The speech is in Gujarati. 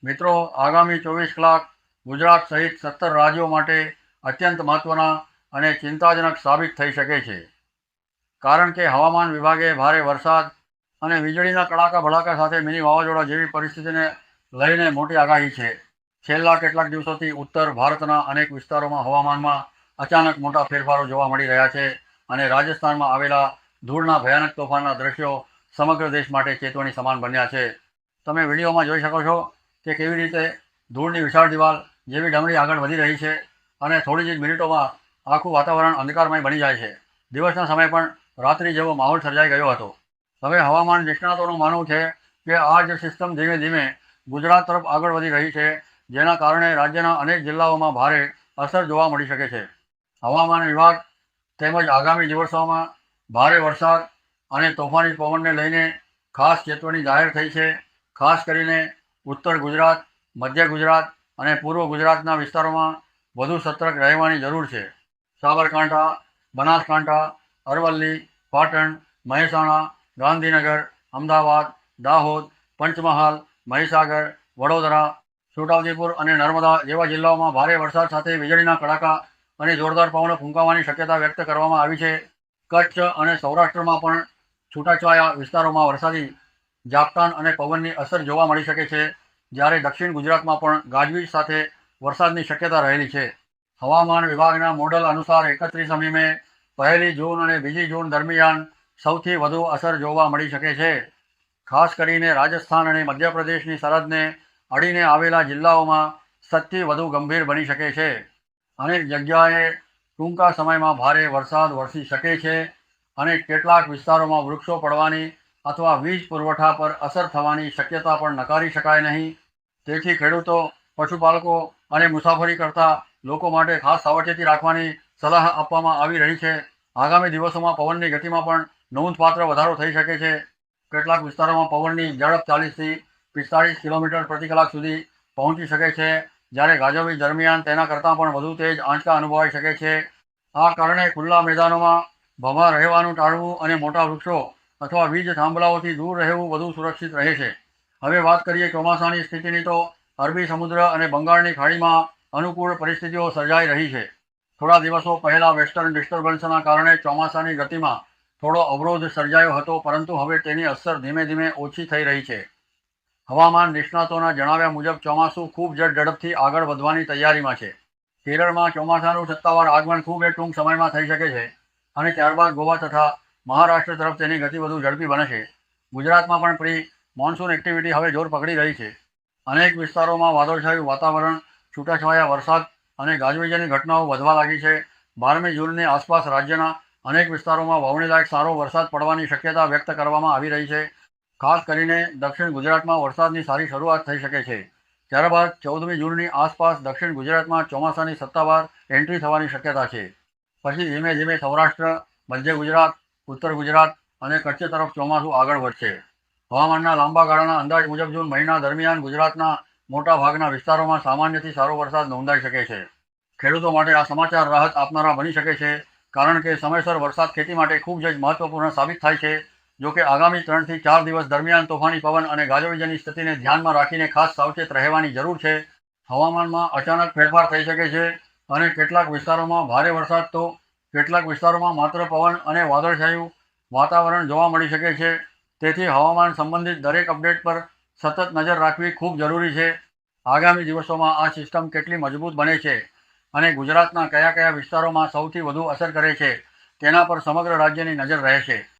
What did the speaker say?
મિત્રો, આગામી 24 કલાક ગુજરાત સહિત 17 રાજ્યો માટે અત્યંત મહત્વના અને ચિંતાજનક સાબિત થઈ શકે છે. કારણ કે હવામાન વિભાગે ભારે વરસાદ અને વીજળીના કડાકા ભડાકા સાથે મિની વાવાઝોડા જેવી પરિસ્થિતિને લઈને મોટી આગાહી છે. છેલ્લા કેટલાક દિવસોથી ઉત્તર ભારતના અનેક વિસ્તારોમાં હવામાનમાં અચાનક મોટા ફેરફારો જોવા મળી રહ્યા છે અને રાજસ્થાનમાં આવેલા ધૂળના ભયાનક તોફાનના દ્રશ્યો સમગ્ર દેશ માટે ચેતવણી સમાન બન્યા છે. તમે વિડીયોમાં જોઈ શકો છો કે કેવી રીતે ધૂળની વિશાળ દિવાલ જેવી ડમરી આગળ વધી રહી છે અને થોડી જ મિનિટોમાં આખું વાતાવરણ અંધકારમય બની જાય છે. દિવસના સમયે પણ રાત્રિ જેવો માહોલ સર્જાઈ ગયો હતો. હવે હવામાન નિષ્ણાતોનું માનવું છે કે આ જ સિસ્ટમ ધીમે ધીમે ગુજરાત તરફ આગળ વધી રહી છે, જેના કારણે રાજ્યના અનેક જિલ્લાઓમાં ભારે અસર જોવા મળી શકે છે. હવામાન વિભાગ તેમજ આગામી દિવસોમાં ભારે વરસાદ અને તોફાની પવનને લઈને ખાસ ચેતવણી જાહેર થઈ છે. ખાસ કરીને ઉત્તર ગુજરાત, મધ્ય ગુજરાત અને પૂર્વ ગુજરાતના વિસ્તારોમાં વધુ સતર્ક રહેવાની જરૂર છે. સાબરકાંઠા, બનાસકાંઠા, અરવલ્લી, પાટણ, મહેસાણા, ગાંધીનગર, અમદાવાદ, દાહોદ, પંચમહાલ, મહીસાગર, વડોદરા, છોટાઉદેપુર અને નર્મદા જેવા જિલ્લાઓમાં ભારે વરસાદ સાથે વીજળીના કડાકા અને જોરદાર પવનો ફૂંકાવાની શક્યતા વ્યક્ત કરવામાં આવી છે. કચ્છ અને સૌરાષ્ટ્રમાં પણ છૂટાછવાયા વિસ્તારોમાં વરસાદી ઝાપટાં અને પવનની અસર જોવા મળી શકે છે, જ્યારે દક્ષિણ ગુજરાતમાં પણ ગાજવીજ સાથે વરસાદની શક્યતા રહેલી છે. હવામાન વિભાગના મોડલ અનુસાર 31 મે, 1 જૂન અને 2 જૂન દરમિયાન સૌથી વધુ અસર જોવા મળી શકે છે. ખાસ કરીને રાજસ્થાન અને મધ્યપ્રદેશની સરહદને અડીને આવેલા જિલ્લાઓમાં સૌથી વધુ ગંભીર બની શકે છે. અનેક જગ્યાએ ટૂંકા સમયમાં ભારે વરસાદ વરસી શકે છે અને કેટલાક વિસ્તારોમાં વૃક્ષો પડવાની અથવા વીજ પુરવઠા પર અસર થવાની શક્યતા પણ નકારી શકાય નહીં. તેથી ખેડૂતો, પશુપાલકો અને મુસાફરી કરતા લોકો માટે ખાસ સાવચેતી રાખવાની સલાહ આપવામાં આવી રહી છે. આગામી દિવસોમાં પવનની ગતિમાં પણ નોંધપાત્ર વધારો થઈ શકે છે. કેટલાક વિસ્તારોમાં પવનની ઝડપ 40થી 45 કિલોમીટર પ્રતિ કલાક સુધી પહોંચી શકે છે, જ્યારે ગાજવીજ દરમિયાન તેના કરતાં પણ વધુ તેજ આંચકા અનુભવાઈ શકે છે. આ કારણે ખુલ્લા મેદાનોમાં ભમા રહેવાનું ટાળવું અને મોટા વૃક્ષો અથવા વીજ થાંભલાઓથી દૂર રહેવું વધુ સુરક્ષિત રહે છે. હવે વાત કરીએ ચોમાસાની સ્થિતિની, તો અરબી સમુદ્ર અને બંગાળની ખાડીમાં અનુકૂળ પરિસ્થિતિઓ સર્જાઈ રહી છે. થોડા દિવસો પહેલાં વેસ્ટર્ન ડિસ્ટર્બન્સના કારણે ચોમાસાની ગતિમાં થોડો અવરોધ સર્જાયો હતો, પરંતુ હવે તેની અસર ધીમે ધીમે ઓછી થઈ રહી છે. હવામાન નિષ્ણાતોના જણાવ્યા મુજબ ચોમાસું ખૂબ જ ઝડપથી આગળ વધવાની તૈયારીમાં છે. કેરળમાં ચોમાસાનું સત્તાવાર આગમન ખૂબ જ ટૂંક સમયમાં થઈ શકે છે અને ત્યારબાદ ગોવા તથા મહારાષ્ટ્ર તરફ તેની ગતિ વધુ ઝડપી બનશે. ગુજરાતમાં પણ પ્રી મોન્સૂન એક્ટિવિટી હવે જોર પકડી રહી છે. અનેક વિસ્તારોમાં વાદળછાયું વાતાવરણ, છૂટાછવાયા વરસાદ અને ગાજવીજની ઘટનાઓ વધવા લાગી છે. 12મી જૂનની આસપાસ રાજ્યના અનેક વિસ્તારોમાં વાવણીલાયક સારો વરસાદ પડવાની શક્યતા વ્યક્ત કરવામાં આવી રહી છે. ખાસ કરીને દક્ષિણ ગુજરાતમાં વરસાદની સારી શરૂઆત થઈ શકે છે. ત્યારબાદ 14મી જૂનની આસપાસ દક્ષિણ ગુજરાતમાં ચોમાસાની સત્તાવાર એન્ટ્રી થવાની શક્યતા છે. પછી ધીમે ધીમે સૌરાષ્ટ્ર, મધ્ય ગુજરાત, ઉત્તર ગુજરાત અને કચ્છ તરફ ચોમાસું આગળ વધશે. હવામાનના લાંબા ગાળાના અંદાજ મુજબ જૂન મહિના દરમિયાન ગુજરાતના મોટા ભાગના વિસ્તારોમાં સામાન્યથી સારો વરસાદ નોંધાઈ શકે છે. ખેડૂતો માટે આ સમાચાર રાહત આપનારા બની શકે છે, કારણ કે સમયસર વરસાદ ખેતી માટે ખૂબ જ મહત્વપૂર્ણ સાબિત થાય છે. જોકે આગામી 3 થી 4 દિવસ દરમિયાન તોફાની પવન અને ગાજવીજની સ્થિતિને ધ્યાનમાં રાખીને ખાસ સાવચેત રહેવાની જરૂર છે. હવામાનમાં અચાનક ફેરફાર થઈ શકે છે અને કેટલાક વિસ્તારોમાં ભારે વરસાદ તો કેટલાક વિસ્તારોમાં માત્ર પવન અને વાદળછાયું વાતાવરણ જોવા મળી શકે છે. તેથી હવામાન સંબંધિત દરેક અપડેટ પર સતત નજર રાખવી ખૂબ જરૂરી છે. આગામી દિવસોમાં આ સિસ્ટમ કેટલી મજબૂત બને છે અને ગુજરાતના કયા કયા વિસ્તારોમાં સૌથી વધુ અસર કરે છે, તેના પર સમગ્ર રાજ્યની નજર રહેશે.